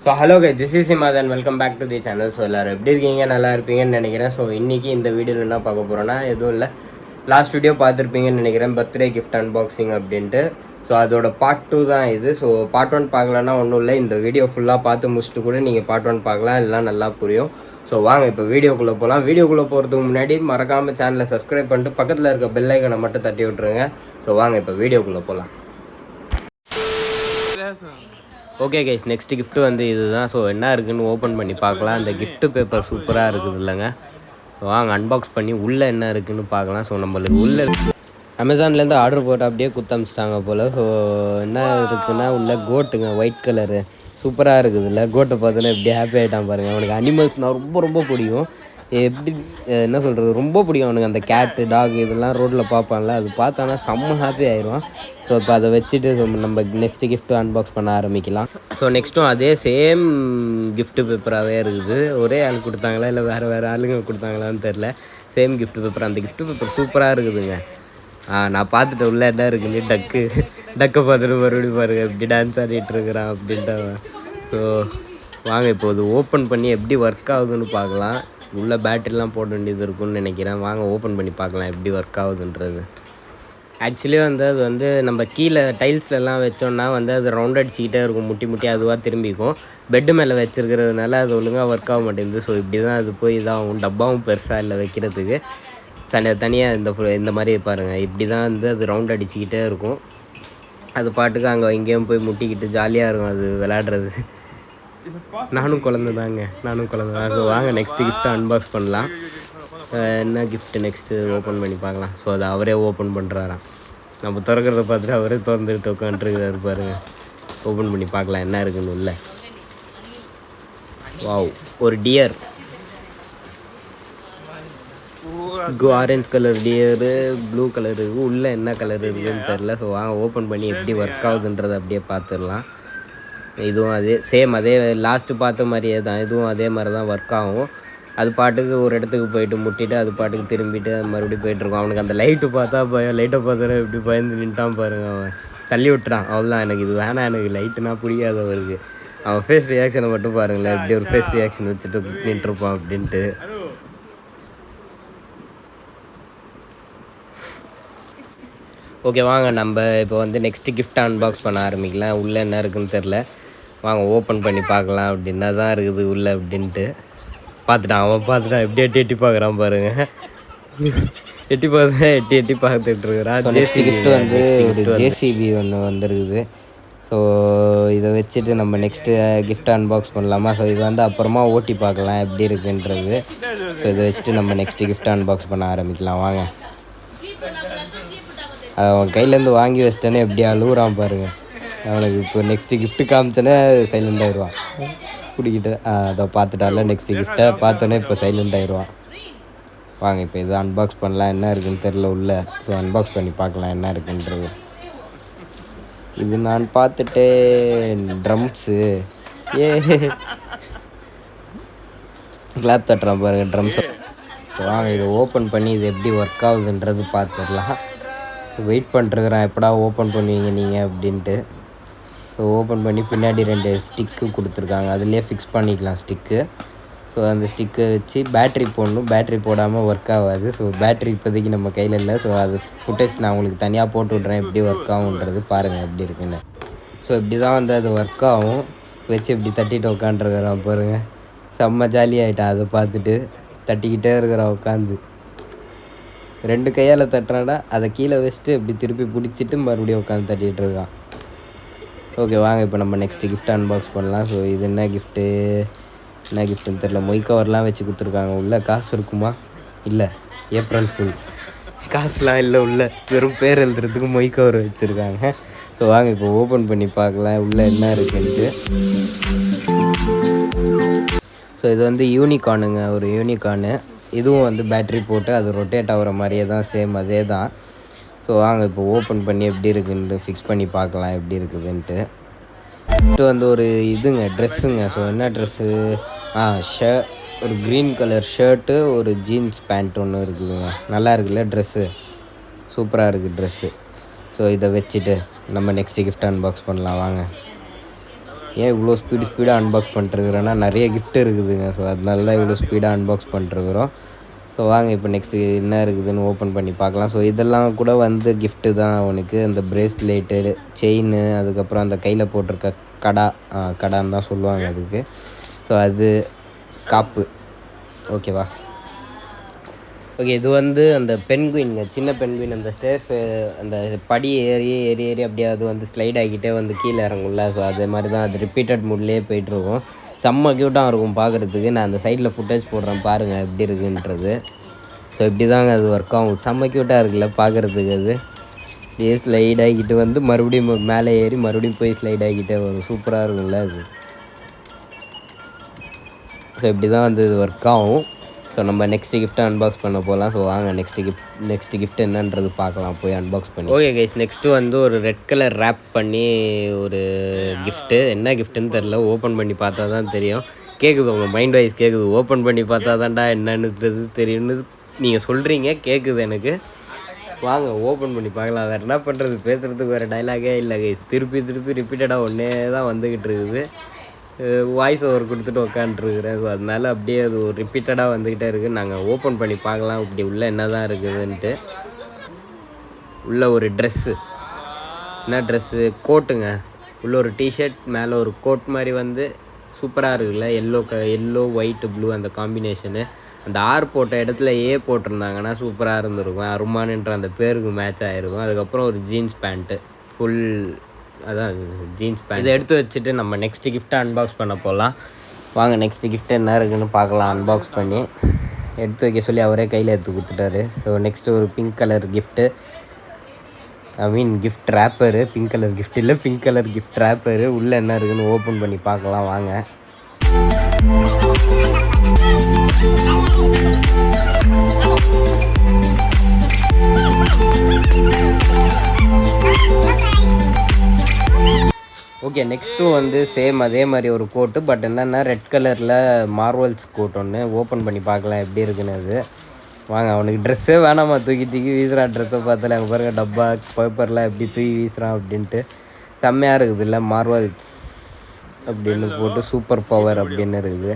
So hello guy this is Imad and welcome back to the channel. So எல்லோரும் எப்படி இருக்கீங்க, நல்லா இருப்பீங்கன்னு நினைக்கிறேன். ஸோ இன்றைக்கி இந்த வீடியோவில் என்ன பார்க்க போகிறோன்னா, எதுவும் இல்லை, லாஸ்ட் வீடியோ பார்த்துருப்பீங்கன்னு நினைக்கிறேன், பர்த்டே கிஃப்ட் அன்பாக்சிங் அப்படின்ட்டு. ஸோ அதோட பார்ட் 2 தான் இது. ஸோ பார்ட் 1 பார்க்கலன்னா ஒன்றும் இல்லை, இந்த வீடியோ ஃபுல்லாக பார்த்து முடிச்சுட்டு கூட நீங்கள் பார்ட் 1 பார்க்கலாம், எல்லாம் நல்லா புரியும். ஸோ வாங்க இப்போ வீடியோக்குள்ளே போகலாம். வீடியோக்குள்ளே போகிறதுக்கு முன்னாடி மறக்காமல் சேனலை சப்ஸ்கிரைப் பண்ணிட்டு பக்கத்தில் இருக்க பெல் ஐக்கனை மட்டும் தட்டி விட்ருங்க. ஸோ வாங்க இப்போ வீடியோக்குள்ளே போகலாம். ஓகே கைஸ், நெக்ஸ்ட் கிஃப்ட்டு வந்து இதுதான். ஸோ என்ன இருக்குதுன்னு ஓப்பன் பண்ணி பார்க்கலாம். அந்த கிஃப்ட்டு பேப்பர் சூப்பராக இருக்குது இல்லைங்க. வாங்க அன்பாக்ஸ் பண்ணி உள்ளே என்ன இருக்குதுன்னு பார்க்கலாம். ஸோ நம்மளுக்கு உள்ளே அமேசான்லேருந்து ஆர்டர் போட்டு அப்படியே குத்தமிச்சிட்டாங்க போல். ஸோ என்ன இருக்குதுன்னா உள்ளே கோட்டுங்க, ஒயிட் கலரு சூப்பராக இருக்குது இல்லை. கோட்டை பார்த்தோன்னா எப்படி ஹாப்பி ஆகிட்டான் பாருங்கள். அவனுக்கு அனிமல்ஸ்னால் ரொம்ப ரொம்ப பிடிக்கும். எப்படி என்ன சொல்கிறது, ரொம்ப பிடிக்கும் அவனுக்கு. அந்த கேட்டு டாக் இதெல்லாம் ரோட்டில் பார்ப்பான்ல, அது பார்த்தானா செம்ம ஹாப்பி ஆயிடுவான். ஸோ இப்போ அதை வச்சுட்டு நம்ம நெக்ஸ்ட்டு கிஃப்ட்டு அன்பாக்ஸ் பண்ண ஆரம்பிக்கலாம். ஸோ நெக்ஸ்ட்டும் அதே சேம் கிஃப்ட்டு பேப்பராகவே இருக்குது. ஒரே ஆள் கொடுத்தாங்களா இல்லை வேறு ஆளுங்க கொடுத்தாங்களான்னு தெரில. Same gift paper. அந்த கிஃப்ட்டு பேப்பர் சூப்பராக இருக்குதுங்க. நான் பார்த்துட்டு உள்ளே என்ன இருக்குன்னு டக்கை பார்த்துட்டு மறுபடியும் பாருங்கள் எப்படி டான்ஸ் ஆடிட்டு இருக்கிறான் அப்படின்ட்டு. ஸோ வாங்க இப்போ அது ஓப்பன் பண்ணி எப்படி ஒர்க் ஆகுதுன்னு பார்க்கலாம். உள்ளே பேட்டரிலாம் போட வேண்டியது இருக்குன்னு நினைக்கிறேன். வாங்க ஓப்பன் பண்ணி பார்க்கலாம் எப்படி ஒர்க் ஆகுதுன்றது. ஆக்சுவலி வந்து அது வந்து நம்ம கீழே டைல்ஸ்லலாம் வச்சோன்னா வந்து அது ரவுண்ட் அடிச்சிக்கிட்டே இருக்கும், முட்டி அதுவாக திரும்பிக்கும். பெட்டு மேலே வச்சுருக்கிறதுனால அது ஒழுங்காக ஒர்க் ஆக மாட்டேங்குது. ஸோ இப்படி தான் அது போய் இதாகும். டப்பாவும் பெருசாக இல்லை வைக்கிறதுக்கு, தனியாக இந்த மாதிரி பாருங்கள். இப்படி தான் வந்து அது ரவுண்ட் அடிச்சிக்கிட்டே இருக்கும். அது பாட்டுக்கு அங்கே எங்கேயும் போய் முட்டிக்கிட்டு ஜாலியாக இருக்கும் அது விளையாடுறது. நானும் குழந்தை தான். ஸோ வாங்க நெக்ஸ்ட்டு கிஃப்ட்டை அன்பாக்ஸ் பண்ணலாம். என்ன கிஃப்ட்டு நெக்ஸ்ட்டு ஓப்பன் பண்ணி பார்க்கலாம். ஸோ அதை அவரே ஓப்பன் பண்ணுறாராம். நம்ம திறக்கிறத பார்த்துட்டு அவரே திறந்துட்டு உட்காந்துருக்கிறாரு பாருங்கள். ஓப்பன் பண்ணி பார்க்கலாம் என்ன இருக்குன்னு உள்ள. வாவ், ஒரு dear, orange colour dear, blue colour இருக்குது. உள்ளே என்ன கலர் இருக்குதுன்னு தெரில. ஸோ வாங்க ஓப்பன் பண்ணி எப்படி ஒர்க் ஆகுதுன்றதை அப்படியே பார்த்துடலாம். இதுவும் அதே லாஸ்ட்டு பார்த்த மாதிரியே தான். இதுவும் அதே மாதிரி தான் ஒர்க் ஆகும். அது பாட்டுக்கு ஒரு இடத்துக்கு போயிட்டு முட்டிட்டு அது பாட்டுக்கு திரும்பிட்டு மறுபடியும் போயிட்டுருக்கோம். அவனுக்கு அந்த லைட்டு பார்த்தா பயம். லைட்டை பார்த்தோன்னா எப்படி பயந்து நின்ட்டான் பாருங்கள். அவன் தள்ளி விட்டுறான். அவ்வளோதான், எனக்கு இது வேணாம், எனக்கு லைட்டுனா பிடிக்காது அவருக்கு. அவன் ஃபேஸ் ரியாக்ஷனை மட்டும் பாருங்களேன், எப்படி ஒரு ஃபேஸ் ரியாக்ஷன் வச்சுட்டு நின்றுருப்பான் அப்படின்ட்டு. ஓகே வாங்க நம்ம இப்போ வந்து நெக்ஸ்ட்டு கிஃப்ட் அன்பாக்ஸ் பண்ண ஆரம்பிக்கலாம். உள்ளே என்ன இருக்குதுன்னு தெரில, வாங்க ஓப்பன் பண்ணி பார்க்கலாம். அப்படின்னா தான் இருக்குது உள்ளே அப்படின்ட்டு. அவன் எப்படி எட்டி பார்க்குறான் பாருங்கள். எட்டி பார்த்துட்டு இருக்கிறான். நெக்ஸ்ட் கிஃப்ட்டு வந்து ஒரு ஜேசிபி ஒன்று வந்துருக்குது. ஸோ இதை வச்சுட்டு நம்ம நெக்ஸ்ட்டு கிஃப்ட் அன்பாக்ஸ் பண்ணலாமா? ஸோ இது வந்து அப்புறமா ஓட்டி பார்க்கலாம் எப்படி இருக்குன்றது. ஸோ இதை வச்சுட்டு நம்ம நெக்ஸ்ட்டு கிஃப்ட் அன்பாக்ஸ் பண்ண ஆரம்பிக்கலாம் வாங்க. அவன் கையிலேருந்து வாங்கி வச்சிட்டோன்னே எப்படி அழுகுறான் பாருங்கள். அவனுக்கு இப்போ நெக்ஸ்ட்டு கிஃப்ட்டு காமிச்சோன்னே சைலண்ட் ஆகிடுவான். பிடிக்கிட்டு அதை பார்த்துட்டால நெக்ஸ்ட்டு கிஃப்ட்டை பார்த்தோன்னே இப்போ சைலண்ட் ஆகிடுவான். வாங்க இப்போ இது அன்பாக்ஸ் பண்ணலாம். என்ன இருக்குதுன்னு தெரில உள்ள. ஸோ அன்பாக்ஸ் பண்ணி பார்க்கலாம் என்ன இருக்குன்றது. இது நான் பார்த்துட்டு ட்ரம்ஸு கிளாப் தட்டுறான் பாருங்கள் ட்ரம்ஸை. வாங்க இதை ஓப்பன் பண்ணி இது எப்படி ஒர்க் ஆகுதுன்றது பார்த்துடலாம். வெயிட் பண்ணிட்டுருக்குறேன் எப்படா ஓப்பன் பண்ணுவீங்க நீங்கள் அப்படின்ட்டு. ஸோ ஓப்பன் பண்ணி பின்னாடி 2 ஸ்டிக்கு கொடுத்துருக்காங்க, அதிலே ஃபிக்ஸ் பண்ணிக்கலாம் ஸ்டிக்கு. ஸோ அந்த ஸ்டிக்கை வச்சு பேட்ரி போடணும். பேட்ரி போடாமல் ஒர்க் ஆகாது. ஸோ பேட்ரி இப்போதைக்கு நம்ம கையில் இல்லை. ஸோ அது ஃபுட்டேஜ் நான் உங்களுக்கு தனியாக போட்டு விட்றேன் எப்படி ஒர்க் ஆகுன்றது பாருங்கள் எப்படி இருக்குன்னு. ஸோ இப்படி தான் வந்து அது ஒர்க் ஆகும். வச்சு இப்படி தட்டிட்டு உட்காந்துருக்குறான் பாருங்கள். செம்ம ஜாலியாகிட்டான் அதை பார்த்துட்டு. தட்டிக்கிட்டே இருக்கிறான் உட்காந்து. 2 கையால் தட்டுறான்னா அதை கீழே வச்சுட்டு இப்படி திருப்பி பிடிச்சிட்டு மறுபடியும் உட்காந்து தட்டிகிட்டு இருக்கான். ஓகே வாங்க இப்போ நம்ம நெக்ஸ்ட்டு கிஃப்ட் அன்பாக்ஸ் பண்ணலாம். ஸோ இது என்ன கிஃப்ட்டுன்னு தெரில. மொய் கவர்லாம் வச்சு கொடுத்துருக்காங்க. உள்ளே காசு இருக்குமா? இல்லை, ஏப்ரல் ஃபுல். காசுலாம் இல்லை உள்ளே, வெறும் பேர் எழுதுறதுக்கு மொய் கவர் வச்சுருக்காங்க. ஸோ வாங்க இப்போ ஓப்பன் பண்ணி பார்க்கலாம் உள்ளே என்ன இருக்குன்ட்டு. ஸோ இது வந்து யூனிகார்னுங்க, ஒரு யூனிகார்னு. இதுவும் வந்து பேட்ரி போட்டு அது ரொட்டேட் ஆகிற மாதிரியே தான், சேம் அதே தான். ஸோ வாங்க இப்போ ஓப்பன் பண்ணி எப்படி இருக்குன்ட்டு ஃபிக்ஸ் பண்ணி பார்க்கலாம் எப்படி இருக்குதுன்ட்டு. இது வந்து ஒரு ட்ரெஸ்ஸுங்க. ஸோ என்ன ட்ரெஸ்ஸு, ஒரு க்ரீன் கலர் ஷர்ட்டு, ஒரு ஜீன்ஸ் பேண்ட் ஒன்று இருக்குதுங்க. நல்லா இருக்குல்ல ட்ரெஸ்ஸு, சூப்பராக இருக்குது ட்ரெஸ்ஸு. ஸோ இதை வச்சுட்டு நம்ம நெக்ஸ்ட்டு கிஃப்ட் அன்பாக்ஸ் பண்ணலாம் வாங்க. ஏன் இவ்வளோ ஸ்பீடாக அன்பாக்ஸ் பண்ணிட்டுருக்குறேன்னா நிறைய கிஃப்ட் இருக்குதுங்க. ஸோ அதனால தான் இவ்வளோ ஸ்பீடாக அன்பாக்ஸ் பண்ணிட்டுருக்குறோம். ஸோ வாங்க இப்போ நெக்ஸ்ட்டு என்ன இருக்குதுன்னு ஓப்பன் பண்ணி பார்க்கலாம். ஸோ இதெல்லாம் கூட வந்து கிஃப்ட்டு தான் அவனுக்கு. அந்த பிரேஸ்லெட்டு, செயின், அதுக்கப்புறம் அந்த கையில் போட்டிருக்க கடான்னு தான் சொல்லுவாங்க அதுக்கு. ஸோ அது காப்பு. ஓகேவா? ஓகே, இது வந்து அந்த பென்குயின்ங்க, சின்ன பென்குயின். அந்த ஸ்டேர்ஸு அந்த படி ஏறி ஏறி ஏறி அப்படியே அது வந்து ஸ்லைட் ஆகிக்கிட்டே வந்து கீழே இறங்கும்ல. ஸோ அதே மாதிரி தான் அது ரிப்பீட்டட் மூட்லேயே போய்ட்டுருக்கும். செம்ம க்யூட்டாக இருக்கும் பார்க்குறதுக்கு. நான் அந்த சைடில் ஃபுட்டேஜ் போடுறேன் பாருங்கள் எப்படி இருக்குன்றது. ஸோ இப்படி தாங்க அது ஒர்க் ஆகும். செம்ம க்யூட்டாக இருக்குல்ல பார்க்குறதுக்கு. அது அப்படியே ஸ்லைட் ஆகிக்கிட்டு வந்து மறுபடியும் மேலே ஏறி மறுபடியும் போய் ஸ்லைட் ஆகிக்கிட்டே வரும். சூப்பராக இருக்கும்ல அது. ஸோ இப்படி தான் வந்து இது ஒர்க் ஆகும். ஸோ நம்ம நெக்ஸ்ட்டு கிஃப்ட்டை அன்பாக்ஸ் பண்ண போகலாம். ஸோ வாங்க நெக்ஸ்ட்டு கிஃப்ட் என்னன்றது பார்க்கலாம் போய் அன்பாக்ஸ் பண்ணி. ஓகே கைஸ், நெக்ஸ்ட்டு வந்து ஒரு ரெட் கலர் ரேப் பண்ணி ஒரு கிஃப்ட்டு. என்ன கிஃப்ட்டுன்னு தெரில, ஓப்பன் பண்ணி பார்த்தா தான் தெரியும். கேட்குது உங்கள் மைண்ட் வைஸ் கேட்குது. ஓப்பன் பண்ணி பார்த்தா தான்டா என்னன்னு தெரியும்னு நீங்கள் சொல்கிறீங்க, கேட்குது எனக்கு. வாங்க ஓப்பன் பண்ணி பார்க்கலாம். வேறு என்ன பண்ணுறது, பேசுகிறதுக்கு வேறு டைலாகே இல்லை கைஸ். திருப்பி ரிப்பீட்டடாக ஒன்றே தான் வந்துக்கிட்டு இருக்குது. வாய்ஸ் ஓவர் கொடுத்துட்டு உக்காண்ட்ருக்குறேன். ஸோ அதனால அப்படியே அது ஒரு ரிப்பீட்டடாக வந்துக்கிட்டே இருக்குது. நாங்கள் ஓப்பன் பண்ணி பார்க்கலாம் இப்படி உள்ளே என்ன தான் இருக்குதுன்ட்டு. உள்ளே ஒரு ட்ரெஸ்ஸு, என்ன ட்ரெஸ்ஸு, கோட்டுங்க. உள்ளே ஒரு டிஷர்ட், மேலே ஒரு கோட் மாதிரி வந்து சூப்பராக இருக்குல்ல. எல்லோ ஒயிட்டு ப்ளூ அந்த காம்பினேஷனு. அந்த ஆர் போட்ட இடத்துல போட்டிருந்தாங்கன்னா சூப்பராக இருந்திருக்கும். அருமானுன்ற அந்த பேருக்கு மேட்ச் ஆகிருக்கும். அதுக்கப்புறம் ஒரு ஜீன்ஸ் பேண்ட்டு, ஃபுல் அதான் ஜீன்ஸ் பேண்ட். இதை எடுத்து வச்சுட்டு நம்ம நெக்ஸ்ட்டு கிஃப்ட்டை அன்பாக்ஸ் பண்ண போகலாம். வாங்க நெக்ஸ்ட்டு கிஃப்ட்டு என்ன இருக்குதுன்னு பார்க்கலாம். அன்பாக்ஸ் பண்ணி எடுத்து வைக்க சொல்லி அவரே கையில் எடுத்து கொடுத்துட்டாரு. ஸோ நெக்ஸ்ட்டு ஒரு pink colour gift, gift wrapper. Pink colour gift இல்லை, பிங்க் கலர் கிஃப்ட் ரேப்பரு. உள்ளே என்ன இருக்குதுன்னு ஓப்பன் பண்ணி பார்க்கலாம் வாங்க. ஓகே, நெக்ஸ்ட்டு வந்து சேம் அதே மாதிரி ஒரு கோட்டு. பட் என்னென்னா ரெட் கலரில் மார்வல்ஸ் கோட் ஒன்று. ஓப்பன் பண்ணி பார்க்கலாம் எப்படி இருக்குன்னு. அது வாங்க. அவனுக்கு ட்ரெஸ்ஸே வேணாமா, தூக்கி வீசுகிறான். ட்ரெஸ்ஸை பார்த்தாலே அங்கே பாருங்கள், டப்பா பேப்பர்லாம் எப்படி தூக்கி வீசுகிறான் அப்படின்ட்டு. செம்மையாக இருக்குது இல்லை, மார்வல்ஸ் அப்படின்னு போட்டு சூப்பர் பவர் அப்படின்னு இருக்குது.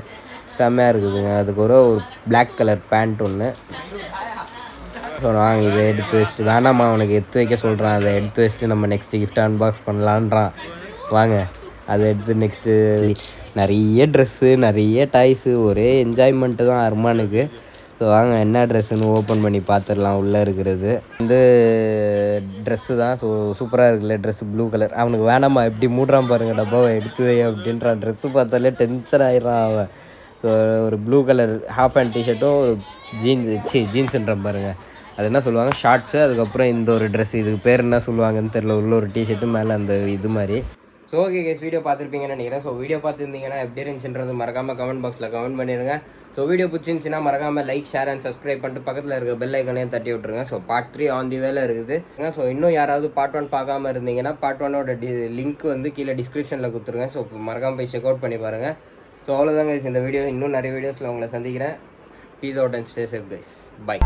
செம்மையாக இருக்குதுங்க. அதுக்கு ஒரு பிளாக் கலர் பேண்ட் ஒன்று. ஸோ வாங்க இதை எடுத்து வச்சுட்டு, வேணாமா அவனுக்கு எடுத்து வைக்க சொல்கிறான். அதை எடுத்து வச்சுட்டு நம்ம நெக்ஸ்ட்டு கிஃப்ட் அன்பாக்ஸ் பண்ணலான்றான். வாங்க அதை எடுத்து நெக்ஸ்ட்டு. நிறைய ட்ரெஸ்ஸு, நிறைய டாய்ஸு, ஒரே என்ஜாய்மெண்ட்டு தான் அர்மானுக்கு. ஸோ வாங்க என்ன ட்ரெஸ்ஸுன்னு ஓப்பன் பண்ணி பார்த்துடலாம். உள்ளே இருக்கிறது வந்து ட்ரெஸ்ஸு தான். ஸோ சூப்பராக இருக்குல்ல ட்ரெஸ்ஸு, ப்ளூ கலர். அவனுக்கு வேணாமா எப்படி மூடுறான் பாருங்கள், டப்பாவை எடுத்து வை அப்படின்றான். ட்ரெஸ்ஸு பார்த்தாலே டென்ஷன் ஆகிடுறான் அவன். ஸோ ஒரு ப்ளூ கலர் ஹாஃப் ஹேண்ட் டிஷர்ட்டும் ஒரு ஜீன்ஸுன்ற பாருங்கள், அது என்ன சொல்லுவாங்க, ஷார்ட்ஸு. அதுக்கப்புறம் இந்த ஒரு ட்ரெஸ், இதுக்கு பேர் என்ன சொல்லுவாங்கன்னு தெரில. உள்ள ஒரு டிஷர்ட்டு, மேலே அந்த இது மாதிரி. ஸோ ஓகே கேஸ், வீடியோ பார்த்துருப்பீங்கன்னு நினைக்கிறேன். ஸோ வீடியோ பார்த்துருந்தீங்கன்னா எப்படி இருந்துச்சுன்றது மறக்காமல் கமெண்ட் பாக்ஸில் கமெண்ட் பண்ணிடுங்க. ஸோ வீடியோ பிடிச்சிருந்துச்சின்னா மறக்காமல் லைக், ஷேர் அண்ட் சப்ஸ்கிரைப் பண்ணிட்டு பக்கத்தில் இருக்க பெல் ஐக்கனையும் தட்டி விட்ருங்க. ஸோ பார்ட் 3 ஆன் தி வேலை இருக்குது. ஸோ இன்னும் யாராவது பார்ட் 1 பார்க்காம இருந்தீங்கன்னா பார்ட் 1ஓட லிங்க் வந்து கீழே டிஸ்கிரிப்ஷனில் கொடுத்துருங்க. ஸோ மறக்காமல் போய் செக் அவுட் பண்ணி பாருங்கள். ஸோ அவ்வளோதாங்க இந்த வீடியோ. இன்னும் நிறைய வீடியோஸில் உங்களை சந்திக்கிறேன். Peace out and stay safe guys. By.